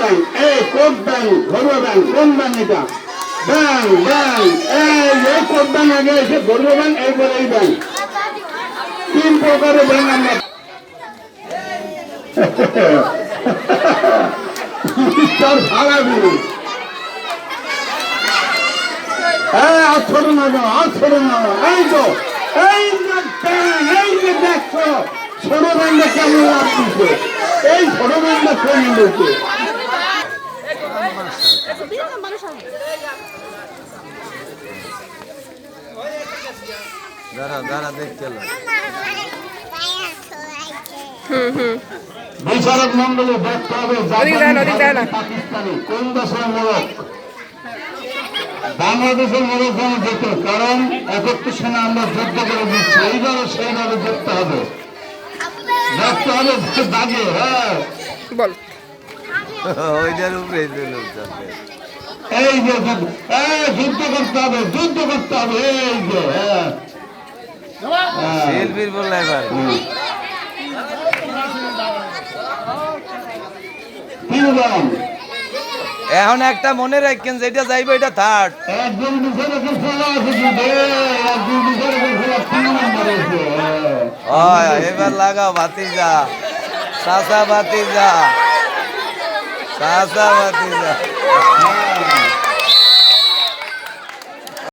Bank, এই Coke bank, ঘরোয়া bank, কোন ব্যাংক এটা? ব্যাংক ব্যাংক, এই কোক ব্যাংক আগে এসে ঘরোয়া ব্যাংক, এরপরে এই ব্যাংক। 3 প্রকারের ব্যাংক আমরা তার ভাড়া দিন। হ্যাঁ, আর ছোট না যাও, আর ছোট না যাও। এই তো এই যে ব্যাংক, এই যে দেখছো ছোট ব্যাংকটা কেমন লাভ দিচ্ছে, এই ছোট ব্যাংকটা কেমন দিচ্ছে। বিচারক মন্ডলী দেখতে হবে পাকিস্তানি কোন দেশের মোড়ক। বাংলাদেশের মোড়ক যেত, কারণ 71 সালে আমরা যুদ্ধ করে দিচ্ছি, এইবারও সেইভাবে দেখতে হবে, দেখতে হবে দাগে। হ্যাঁ বল, এই যে যুদ্ধ করতে হবে, যুদ্ধ করতে হবে, এই যে শিল্পীর বললে এবার এখন একটা মনে রাখেন, যেটা যাইবে এটা থার্ড। এবার লাগাও ভাতিজা, চাচা ভাতিজা, চাচা ভাতিজা।